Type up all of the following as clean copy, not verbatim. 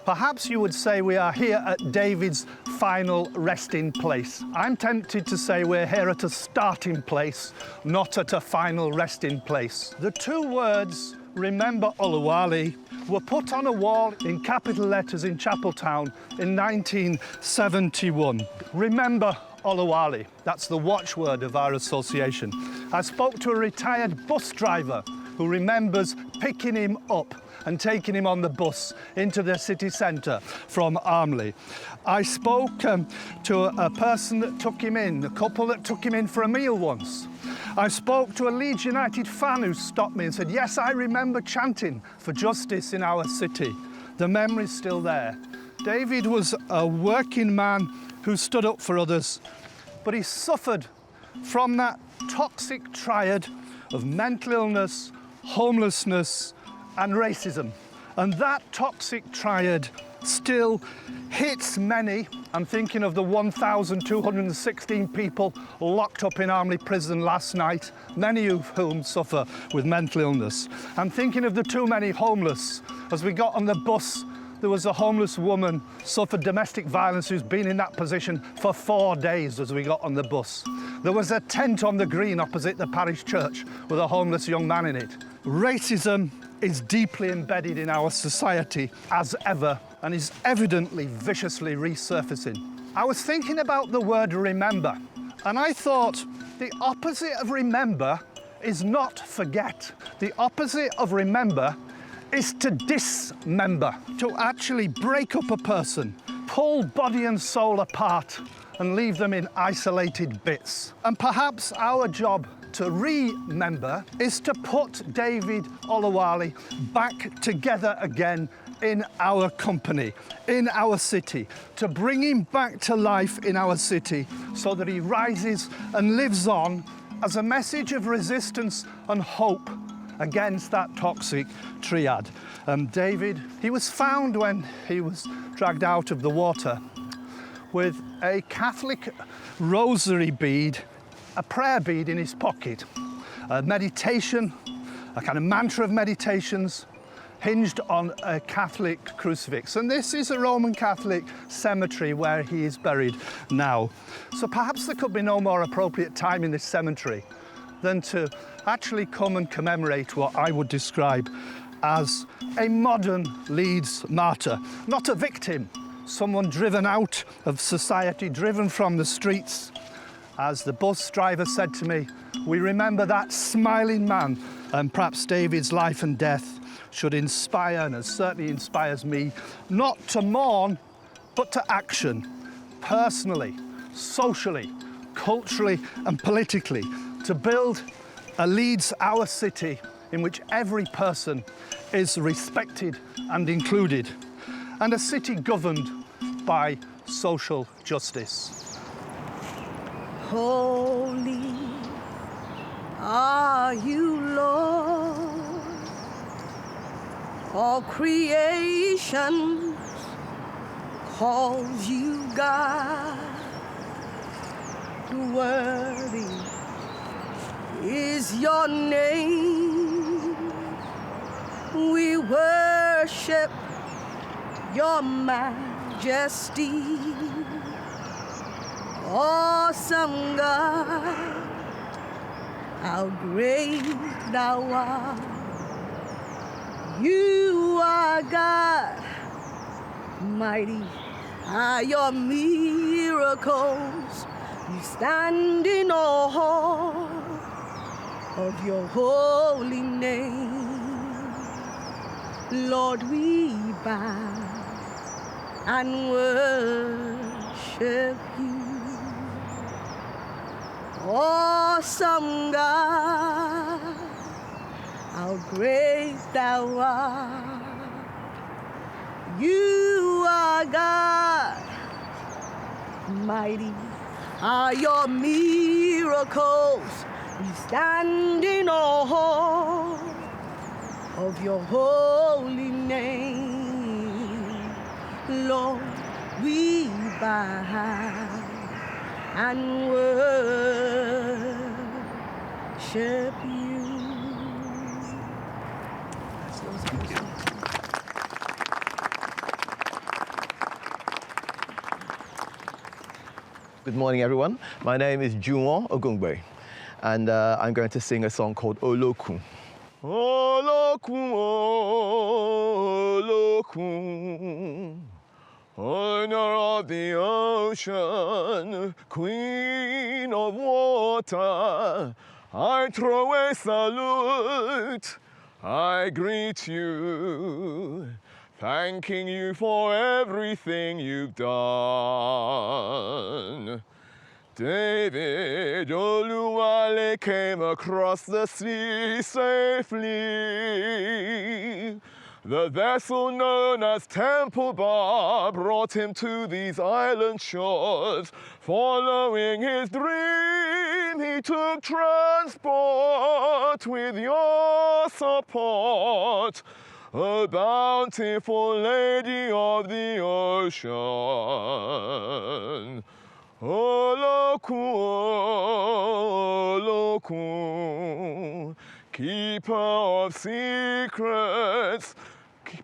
Perhaps you would say we are here at David's final resting place. I'm tempted to say we're here at a starting place, not at a final resting place. The two words, Remember Oluwale, were put on a wall in capital letters in Chapeltown in 1971. Remember Oluwale, that's the watchword of our association. I spoke to a retired bus driver who remembers picking him up and taking him on the bus into the city centre from Armley. I spoke to a person that took him in, a couple that took him in for a meal once. I spoke to a Leeds United fan who stopped me and said, yes, I remember chanting for justice in our city. The memory's still there. David was a working man who stood up for others, but he suffered from that toxic triad of mental illness, homelessness, and racism. And that toxic triad still hits many. I'm thinking of the 1,216 people locked up in Armley prison last night, many of whom suffer with mental illness. I'm thinking of the too many homeless. As we got on the bus, there was a homeless woman, suffered domestic violence, who's been in that position for 4 days as we got on the bus. There was a tent on the green opposite the parish church with a homeless young man in it. Racism is deeply embedded in our society as ever and is evidently viciously resurfacing. I was thinking about the word remember, and I thought the opposite of remember is not forget. The opposite of remember is to dismember, to actually break up a person, pull body and soul apart and leave them in isolated bits. And perhaps our job to remember is to put David Oluwale back together again in our company, in our city, to bring him back to life in our city so that he rises and lives on as a message of resistance and hope against that toxic triad. David, he was found when he was dragged out of the water with a Catholic rosary bead, a prayer bead in his pocket, a meditation, a kind of mantra of meditations hinged on a Catholic crucifix. And this is a Roman Catholic cemetery where he is buried now. So perhaps there could be no more appropriate time in this cemetery than to actually come and commemorate what I would describe as a modern Leeds martyr, not a victim, someone driven out of society, driven from the streets. As the bus driver said to me, we remember that smiling man, and perhaps David's life and death should inspire, and it certainly inspires me, not to mourn, but to action, personally, socially, culturally, and politically, to build a Leeds, our city, in which every person is respected and included, and a city governed by social justice. Holy are you, Lord, all creation calls you God. Worthy is your name. We worship your majesty. Awesome God, how great thou art. You are God, mighty are your miracles. You stand in awe of your holy name. Lord, we bow and worship you. Awesome God, how great thou art. You are God, mighty are your miracles. We stand in awe of your holy name. Lord, we bow and worship you. Good morning, everyone. My name is Juwon Ogungbe, and I'm going to sing a song called Olokun. Olokun, Olokun, owner of the ocean, queen of water, I throw a salute, I greet you, thanking you for everything you've done. David Oluwale came across the sea safely. The vessel known as Temple Bar brought him to these island shores. Following his dream, he took transport with your support. A bountiful lady of the ocean. Olokun, Olokun, keeper of secrets,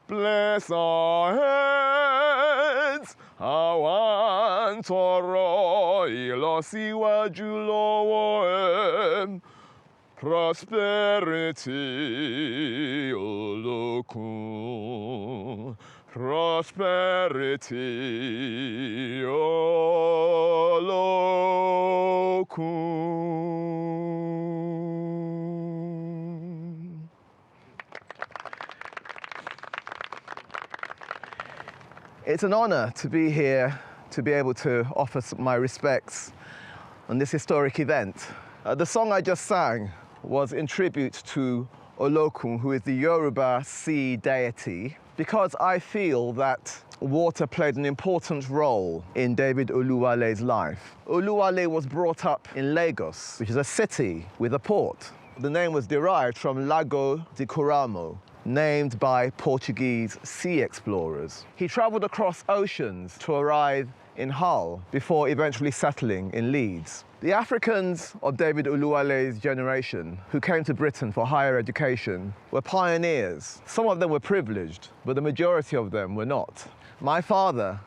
bless our heads. Àwọn tọrọ ìlọsíwájú lọ́wọ́ ẹ. Prosperity, Olokun. Prosperity, Olokun. It's an honor to be here, to be able to offer my respects on this historic event. The song I just sang was in tribute to Olokun, who is the Yoruba sea deity, because I feel that water played an important role in David Oluwale's life. Oluwale was brought up in Lagos, which is a city with a port. The name was derived from Lago de Coramo, named by Portuguese sea explorers. He traveled across oceans to arrive in Hull before eventually settling in Leeds. The Africans of David Oluwale's generation who came to Britain for higher education were pioneers. Some of them were privileged, but the majority of them were not. My father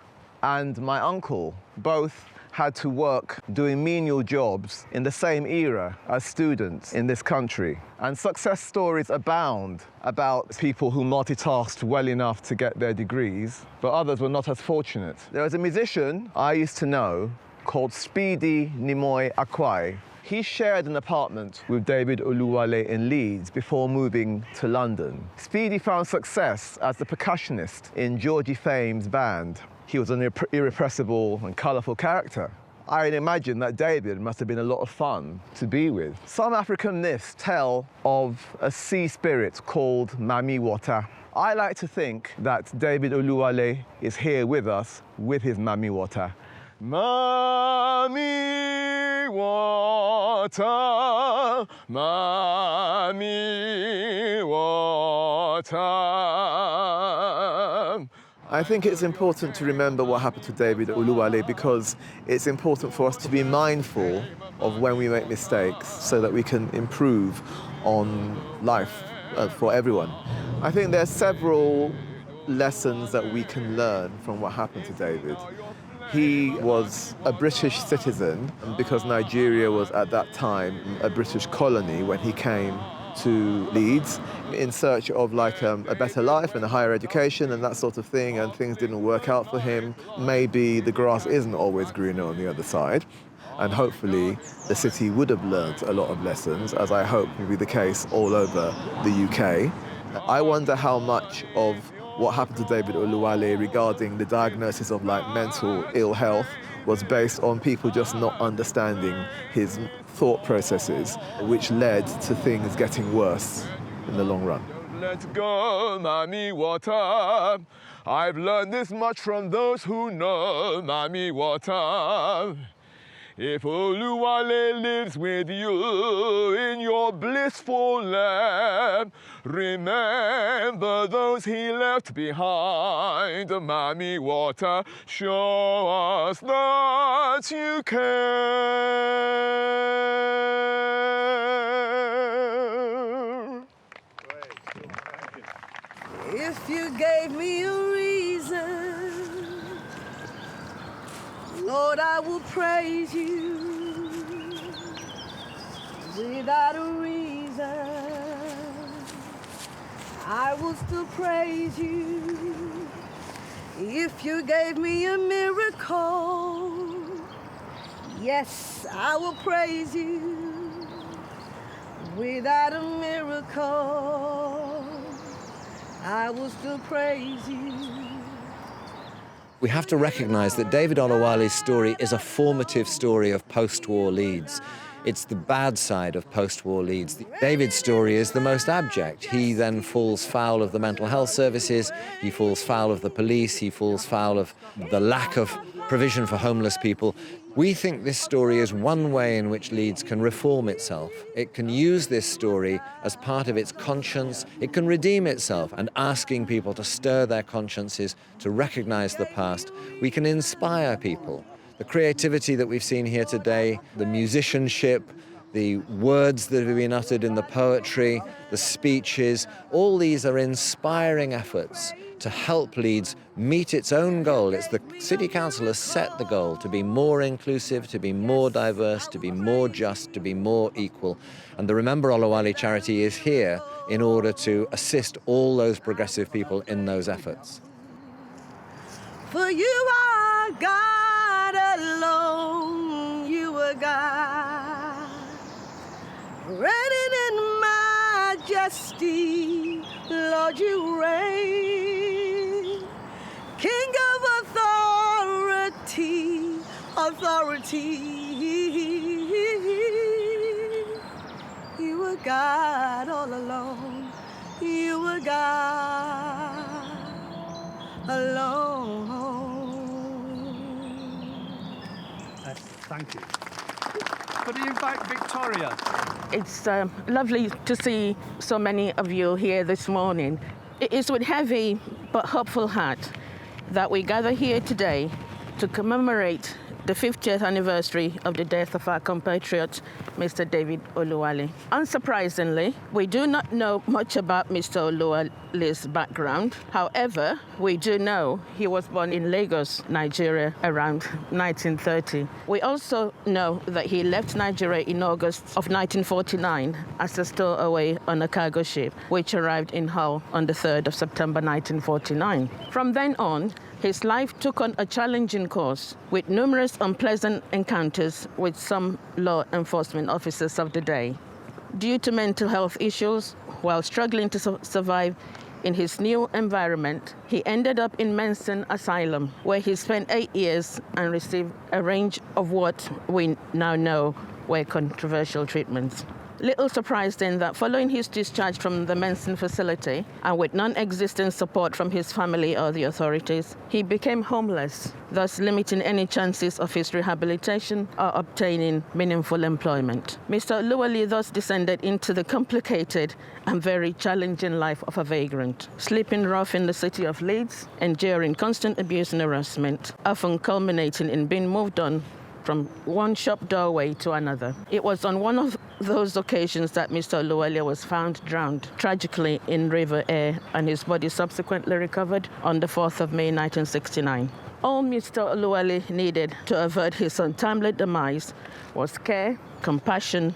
and my uncle both had to work doing menial jobs in the same era as students in this country. And success stories abound about people who multitasked well enough to get their degrees, but others were not as fortunate. There was a musician I used to know called Speedy Nimoy Akwai. He shared an apartment with David Oluwale in Leeds before moving to London. Speedy found success as the percussionist in Georgie Fame's band. He was an irrepressible and colourful character. I imagine that David must have been a lot of fun to be with. Some African myths tell of a sea spirit called Mami Water. I like to think that David Oluwale is here with us with his Mami Water. Mami Water, Mami Water. I think it's important to remember what happened to David Oluwale because it's important for us to be mindful of when we make mistakes so that we can improve on life for everyone. I think there are several lessons that we can learn from what happened to David. He was a British citizen because Nigeria was at that time a British colony when he came to Leeds in search of a better life and a higher education and that sort of thing, and things didn't work out for him. Maybe the grass isn't always greener on the other side, and hopefully the city would have learnt a lot of lessons, as I hope will be the case all over the UK. I wonder how much of what happened to David Oluwale regarding the diagnosis of mental ill health was based on people just not understanding his thought processes, which led to things getting worse in the long run. Let go, Mami Water. I've learned this much from those who know Mami Water. If Oluwale lives with you in your blissful land, remember those he left behind. Mami Water, show us that you care. If you gave me a reason, Lord, I I will praise you without a reason. I will still praise you if you gave me a miracle. Yes, I will praise you without a miracle. I will still praise you. We have to recognise that David Oluwale's story is a formative story of post-war Leeds. It's the bad side of post-war Leeds. David's story is the most abject. He then falls foul of the mental health services, he falls foul of the police, he falls foul of the lack of provision for homeless people. We think this story is one way in which Leeds can reform itself. It can use this story as part of its conscience. It can redeem itself, and asking people to stir their consciences, to recognise the past. We can inspire people. The creativity that we've seen here today, the musicianship, the words that have been uttered in the poetry, the speeches, all these are inspiring efforts to help Leeds meet its own goal. It's the City Council has set the goal to be more inclusive, to be more diverse, to be more just, to be more equal. And the Remember Oluwale charity is here in order to assist all those progressive people in those efforts. For you are God alone, you are God, reigning in majesty, Lord, you reign, King of authority, you are God all alone, you are God alone. Thank you. Could you invite Victoria? It's lovely to see so many of you here this morning. It is with heavy but hopeful heart that we gather here today to commemorate the 50th anniversary of the death of our compatriot, Mr. David Oluwale. Unsurprisingly, we do not know much about Mr. Oluwale's background. However, we do know he was born in Lagos, Nigeria, around 1930. We also know that he left Nigeria in August of 1949 as a stowaway on a cargo ship, which arrived in Hull on the 3rd of September 1949. From then on, his life took on a challenging course, with numerous unpleasant encounters with some law enforcement officers of the day. Due to mental health issues, while struggling to survive in his new environment, he ended up in Menson Asylum, where he spent 8 years and received a range of what we now know were controversial treatments. Little surprise then that following his discharge from the Menson facility and with non-existent support from his family or the authorities, he became homeless, thus limiting any chances of his rehabilitation or obtaining meaningful employment. Mr. Oluwale thus descended into the complicated and very challenging life of a vagrant, sleeping rough in the city of Leeds, enduring constant abuse and harassment, often culminating in being moved on from one shop doorway to another. It was on one of those occasions that Mr. Oluwale was found drowned tragically in River Aire, and his body subsequently recovered on the 4th of May 1969. All Mr. Oluwale needed to avert his untimely demise was care, compassion,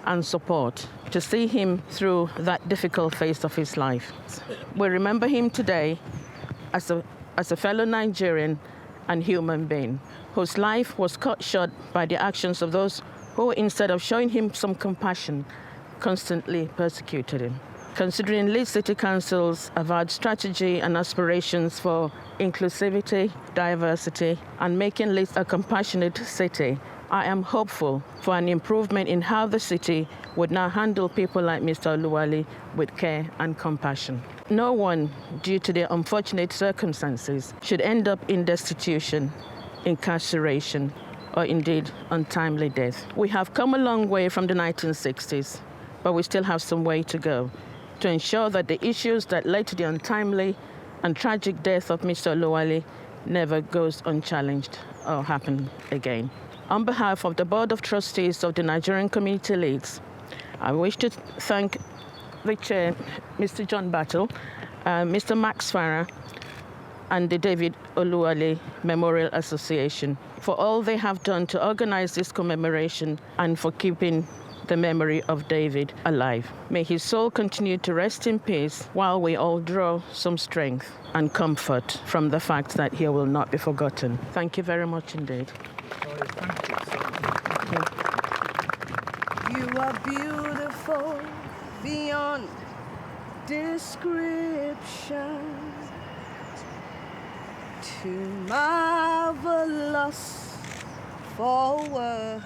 and support to see him through that difficult phase of his life. We remember him today as a fellow Nigerian and human being, whose life was cut short by the actions of those who, instead of showing him some compassion, constantly persecuted him. Considering Leeds City Council's avowed strategy and aspirations for inclusivity, diversity, and making Leeds a compassionate city, I am hopeful for an improvement in how the city would now handle people like Mr. Oluwale with care and compassion. No one, due to their unfortunate circumstances, should end up in destitution, incarceration, or indeed untimely death. We have come a long way from the 1960s, but we still have some way to go to ensure that the issues that led to the untimely and tragic death of Mr. Oluwale never goes unchallenged or happen again. On behalf of the Board of Trustees of the Nigerian Community Leeds, I wish to thank the Chair, Mr. John Battle, Mr. Max Farah, and the David Oluwale Memorial Association for all they have done to organize this commemoration and for keeping the memory of David alive. May his soul continue to rest in peace while we all draw some strength and comfort from the fact that he will not be forgotten. Thank you very much indeed. You are beautiful beyond description, too marvelous for words.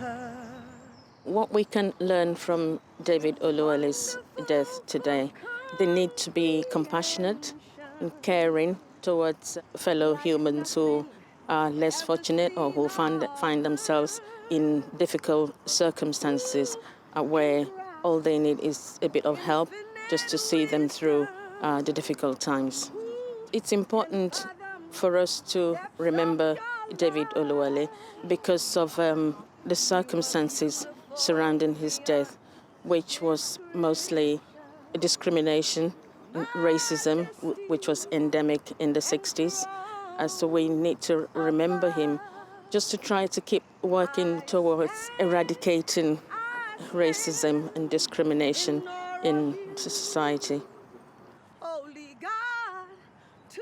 What we can learn from David Oluwale's death today, the need to be compassionate and caring towards fellow humans who are less fortunate or who find themselves in difficult circumstances where all they need is a bit of help just to see them through the difficult times. It's important for us to remember David Oluwale because of the circumstances surrounding his death, which was mostly discrimination and racism, which was endemic in the 60s. So we need to remember him just to try to keep working towards eradicating racism and discrimination in society. Holy God, to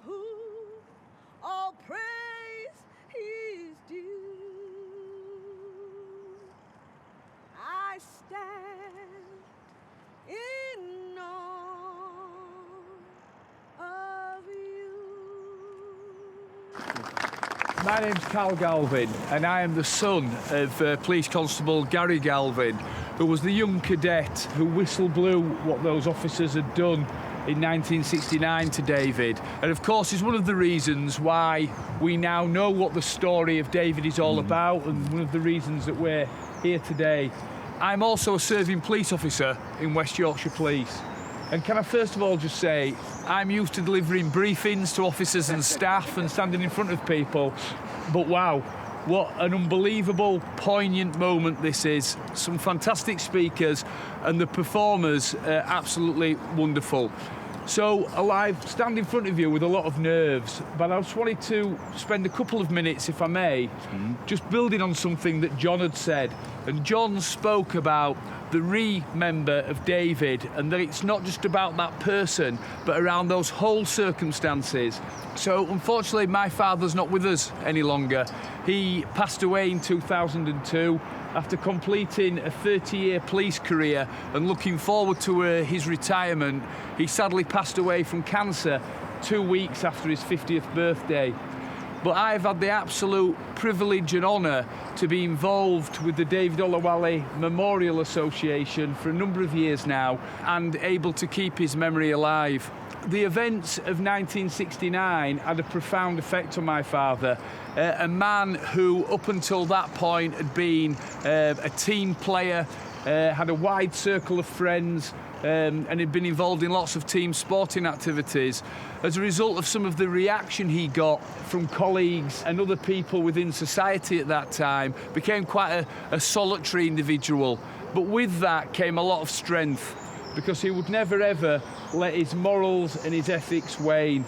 whom all praise is due. I stand in awe of you. My name's Galvin, and I am the son of Police Constable Gary Galvin, who was the young cadet who whistle blew what those officers had done in 1969 to David. And of course, it's one of the reasons why we now know what the story of David is all about, and one of the reasons that we're here today. I'm also a serving police officer in West Yorkshire Police. And can I first of all just say, I'm used to delivering briefings to officers and staff and standing in front of people, but wow, what an unbelievable, poignant moment this is. Some fantastic speakers, and the performers are absolutely wonderful. So I stand in front of you with a lot of nerves, but I just wanted to spend a couple of minutes, if I may, just building on something that John had said. And John spoke about the remember of David, and that it's not just about that person, but around those whole circumstances. So unfortunately, my father's not with us any longer. He passed away in 2002 after completing a 30-year police career and looking forward to his retirement. He sadly passed away from cancer 2 weeks after his 50th birthday. But I've had the absolute privilege and honour to be involved with the David Oluwale Memorial Association for a number of years now, and able to keep his memory alive. The events of 1969 had a profound effect on my father, a man who up until that point had been a team player, had a wide circle of friends, and had been involved in lots of team sporting activities. As a result of some of the reaction he got from colleagues and other people within society at that time, became quite a solitary individual. But with that came a lot of strength, because he would never ever let his morals and his ethics wane.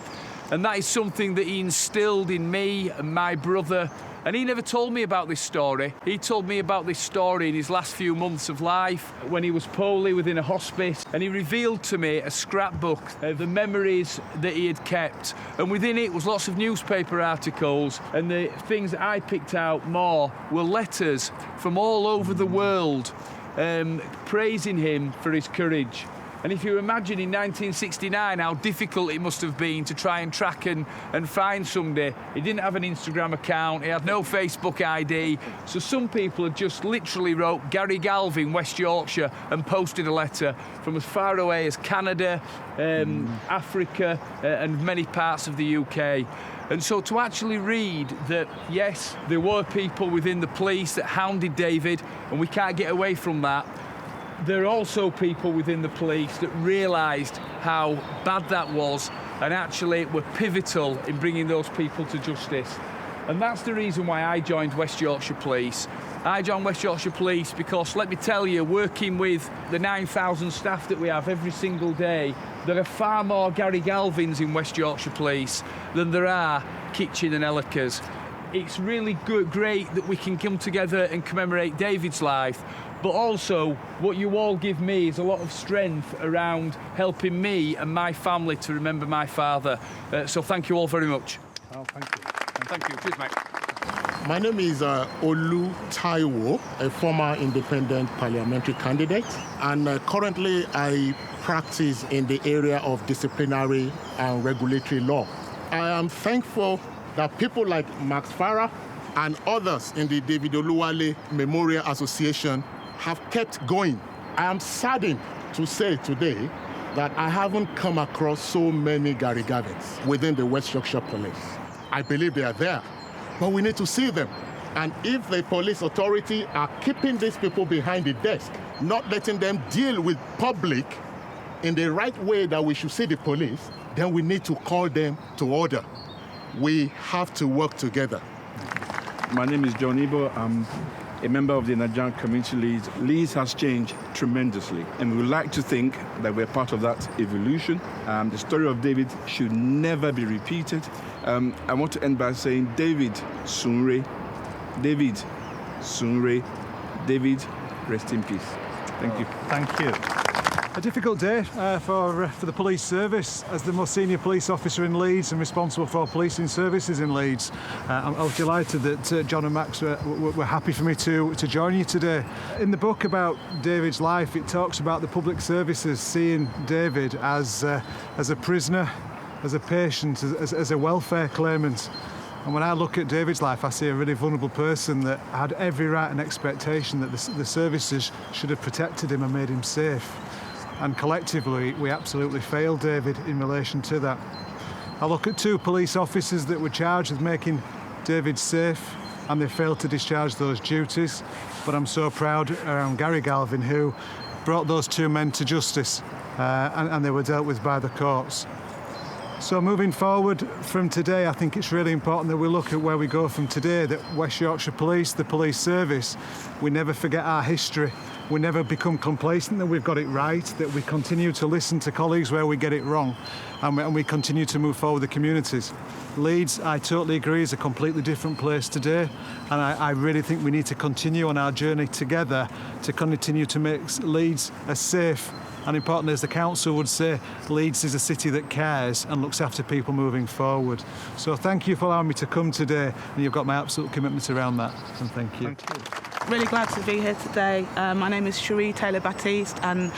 And that is something that he instilled in me and my brother. And he never told me about this story. He told me about this story in his last few months of life, when he was poorly within a hospice. And he revealed to me a scrapbook of the memories that he had kept. And within it was lots of newspaper articles. And the things that I picked out more were letters from all over the world, praising him for his courage. And if you imagine in 1969 how difficult it must have been to try and track and find somebody. He didn't have an Instagram account, he had no Facebook ID, so some people had just literally wrote Gary Galvin, West Yorkshire, and posted a letter from as far away as Canada, Africa, and many parts of the UK. And so to actually read that, yes, there were people within the police that hounded David, and we can't get away from that. There are also people within the police that realised how bad that was, and actually were pivotal in bringing those people to justice. And that's the reason why I joined West Yorkshire Police. I joined West Yorkshire Police because, let me tell you, working with the 9,000 staff that we have every single day, there are far more Gary Galvins in West Yorkshire Police than there are Kitching and Ellerkers. it's really great that we can come together and commemorate David's life, but also what you all give me is a lot of strength around helping me and my family to remember my father. So thank you all very much. Oh, thank you. Thank you. Cheers, mate. My name is Olu Taiwo, a former independent parliamentary candidate, and currently I practice in the area of disciplinary and regulatory law. I am thankful that people like Max Farah and others in the David Oluwale Memorial Association have kept going. I am saddened to say today that I haven't come across so many Gary Gavins within the West Yorkshire Police. I believe they are there, but we need to see them. And if the police authority are keeping these people behind the desk, not letting them deal with public in the right way that we should see the police, then we need to call them to order. We have to work together. My name is John Ibo. I'm a member of the Nigerian Community Leeds. Leeds has changed tremendously, and we would like to think that we're part of that evolution. The story of David should never be repeated. I want to end by saying, David Sunre, David Sunre, David, rest in peace. Thank you. Thank you. A difficult day for the police service. As the most senior police officer in Leeds and responsible for all policing services in Leeds, I was delighted that John and Max were happy for me to join you today. In the book about David's life, it talks about the public services seeing David as a prisoner, as a patient, as a welfare claimant. And when I look at David's life, I see a really vulnerable person that had every right and expectation that the services should have protected him and made him safe. And collectively, we absolutely failed David in relation to that. I look at two police officers that were charged with making David safe, and they failed to discharge those duties. But I'm so proud around Gary Galvin, who brought those two men to justice, and they were dealt with by the courts. So moving forward from today, I think it's really important that we look at where we go from today, that West Yorkshire Police, the police service, we never forget our history. We never become complacent that we've got it right, that we continue to listen to colleagues where we get it wrong, and we continue to move forward the communities. Leeds, I totally agree, is a completely different place today, and I really think we need to continue on our journey together to continue to make Leeds as safe and importantly, as the council would say, Leeds is a city that cares and looks after people moving forward. So thank you for allowing me to come today, and you've got my absolute commitment around that, and thank you. Thank you. Really glad to be here today. My name is Cherie Taylor-Baptiste, and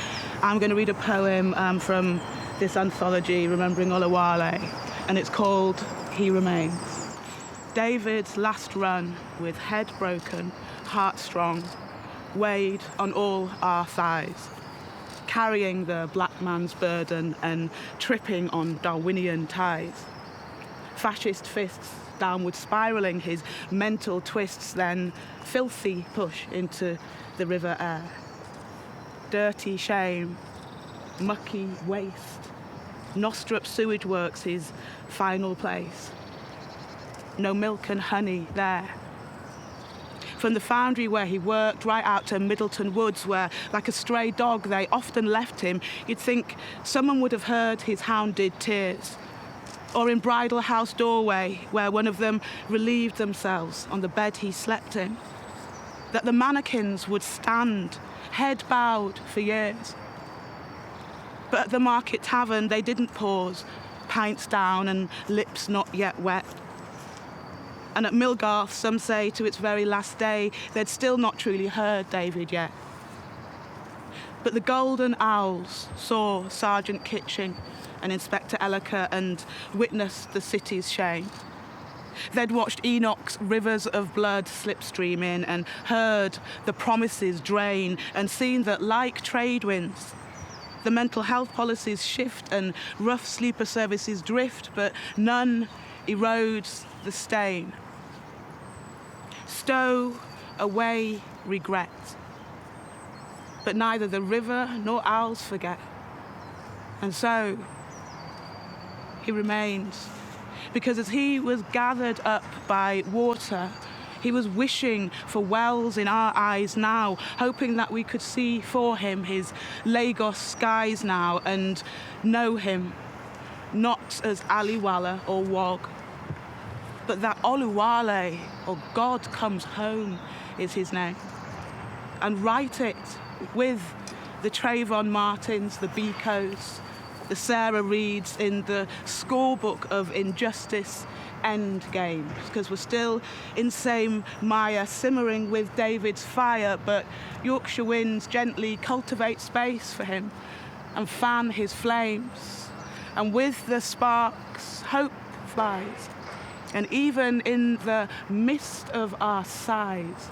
I'm going to read a poem from this anthology, Remembering Oluwale, and it's called He Remains. David's last run, with head broken, heart strong, weighed on all our thighs, carrying the black man's burden and tripping on Darwinian ties. Fascist fists downward spiralling his mental twists, then filthy push into the River Aire. Dirty shame, mucky waste. Nostrop sewage works his final place. No milk and honey there. From the foundry where he worked right out to Middleton Woods, where, like a stray dog, they often left him, you'd think someone would have heard his hounded tears. Or in Bridal House doorway, where one of them relieved themselves on the bed he slept in. That the mannequins would stand, head bowed for years. But at the Market Tavern, they didn't pause, pints down and lips not yet wet. And at Millgarth, some say to its very last day, they'd still not truly heard David yet. But the Golden Owls saw Sergeant Kitching and Inspector Ellerker and witnessed the city's shame. They'd watched Enoch's rivers of blood slipstream in and heard the promises drain and seen that, like trade winds, the mental health policies shift and rough sleeper services drift, but none erodes the stain. Stow away regret, but neither the river nor owls forget. And so he remains, because as he was gathered up by water, he was wishing for wells in our eyes now, hoping that we could see for him his Lagos skies now and know him, not as Aliwala or Wog, but that Oluwale, or God comes home, is his name. And write it with the Trayvon Martins, the Bicos, the Sarah Reeds in the scorebook of injustice end games, because we're still in same mire, simmering with David's fire, but Yorkshire winds gently cultivate space for him and fan his flames. And with the sparks, hope flies. And even in the mist of our sighs,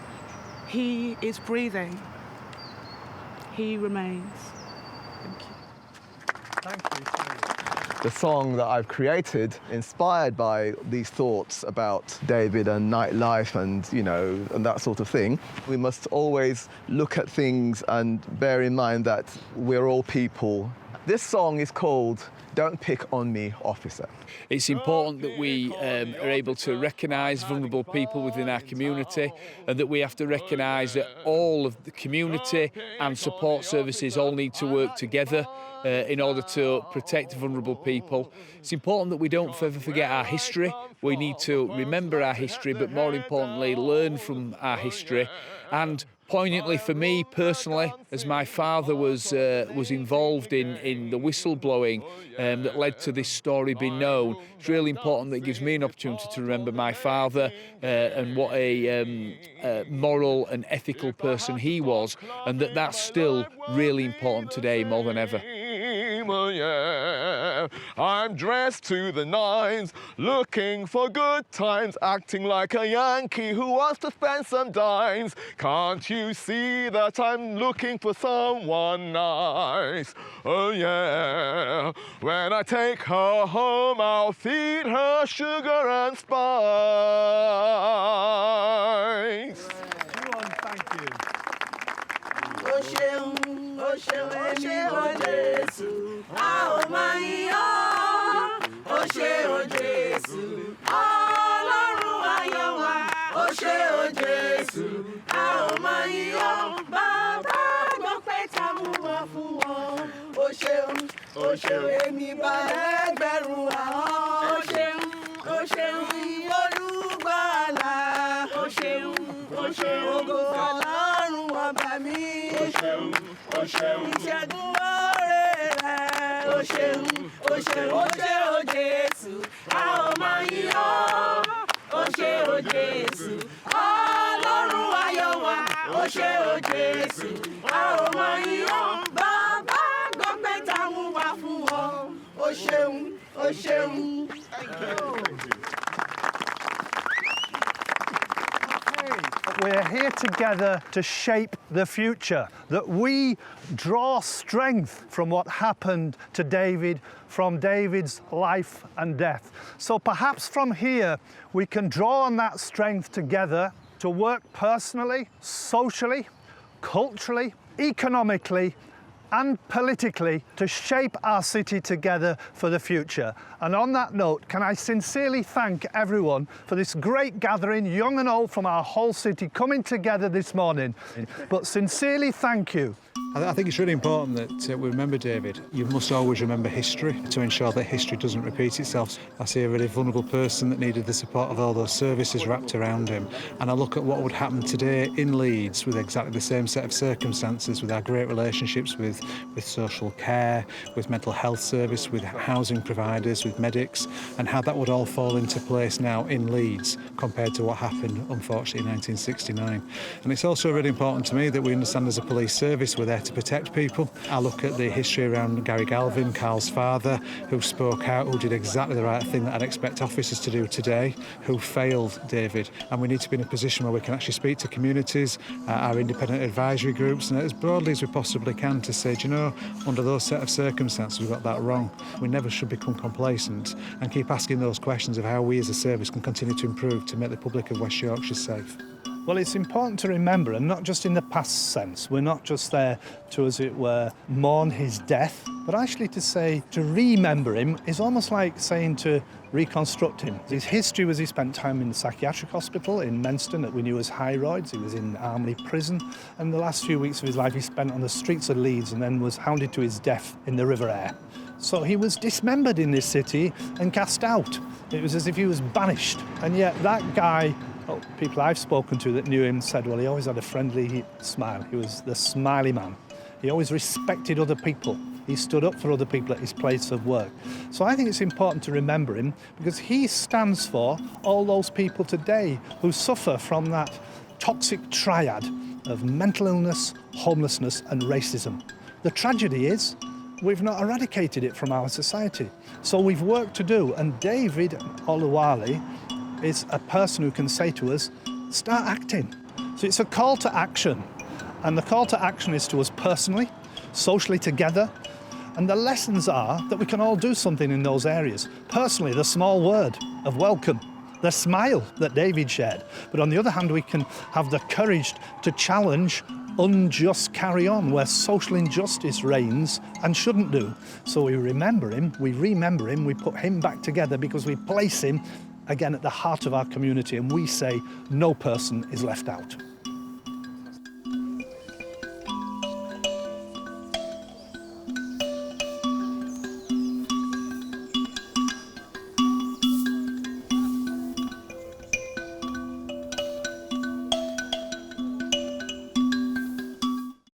he is breathing. He remains. Thank you. Thank you. The song that I've created, inspired by these thoughts about David and nightlife and, and that sort of thing. We must always look at things and bear in mind that we're all people. This song is called Don't Pick on Me, Officer. It's important that we are able to recognise vulnerable people within our community, and that we have to recognise that all of the community and support services all need to work together in order to protect vulnerable people. It's important that we don't ever forget our history. We need to remember our history, but more importantly, learn from our history. And poignantly for me personally, as my father was involved in the whistleblowing that led to this story being known, it's really important that it gives me an opportunity to remember my father and what a moral and ethical person he was, and that's still really important today more than ever. I'm dressed to the nines, looking for good times, acting like a Yankee who wants to spend some dimes. Can't you see that I'm looking for someone nice? Oh yeah, when I take her home, I'll feed her sugar and spice. Juwon, thank you. Ó ṣeun, èmi mọ Jésù, a ó máa yìn ọ́. Ó ṣé o Jésù, Ọlọ́run ayọ̀ wa. Ó ṣé o Jésù, a ó máa yìn ọ́. Bàbá gbọ́ pé ká mú wọn fún wọn. Ó ṣeun, èmi bá ẹgbẹ̀rún ahọ́n. Ó ṣeun, Olùgbàlà. Ó ṣeun, ògo Ọlọ́run ọba mi. Ó ṣeun, ìṣẹ́gun oore rẹ̀. Ó ṣeun, ó ṣé o Jésù, a ó máa yìn ọ́. Ó ṣé o Jésù, Ọlọ́run ayọ̀ wa. Ó ṣé o Jésù, a ó máa yìn ọ́. Bàbá gbọ́ pé táwọn wà fún wọn. Ó ṣeun. We're here together to shape the future, that we draw strength from what happened to David, from David's life and death. So perhaps from here we can draw on that strength together to work personally, socially, culturally, economically, and politically to shape our city together for the future. And on that note, can I sincerely thank everyone for this great gathering, young and old, from our whole city coming together this morning. But sincerely thank you. I think it's really important that we remember David. You must always remember history to ensure that history doesn't repeat itself. I see a really vulnerable person that needed the support of all those services wrapped around him. And I look at what would happen today in Leeds with exactly the same set of circumstances, with our great relationships with social care, with mental health service, with housing providers, with medics, and how that would all fall into place now in Leeds compared to what happened, unfortunately, in 1969. And it's also really important to me that we understand as a police service we're there to protect people. I look at the history around Gary Galvin, Carl's father, who spoke out, who did exactly the right thing that I'd expect officers to do today, who failed David. And we need to be in a position where we can actually speak to communities, our independent advisory groups, and as broadly as we possibly can to say, do you know, under those set of circumstances we got that wrong. We never should become complacent and keep asking those questions of how we as a service can continue to improve to make the public of West Yorkshire safe. Well, it's important to remember, and not just in the past sense, we're not just there to, as it were, mourn his death, but actually to say, to remember him is almost like saying to reconstruct him. His history was he spent time in the psychiatric hospital in Menston that we knew as High Roads. He was in Armley prison, and the last few weeks of his life he spent on the streets of Leeds and then was hounded to his death in the River Aire. So he was dismembered in this city and cast out. It was as if he was banished. And yet that guy, people I've spoken to that knew him said, well, he always had a friendly smile. He was the smiley man. He always respected other people. He stood up for other people at his place of work. So I think it's important to remember him because he stands for all those people today who suffer from that toxic triad of mental illness, homelessness and racism. The tragedy is we've not eradicated it from our society. So we've work to do, and David Oluwale is a person who can say to us, start acting. So it's a call to action, and the call to action is to us personally, socially together, and the lessons are that we can all do something in those areas. Personally, the small word of welcome, the smile that David shared. But on the other hand, we can have the courage to challenge unjust carry on where social injustice reigns and shouldn't do. So we remember him, we put him back together because we place him again at the heart of our community and we say no person is left out.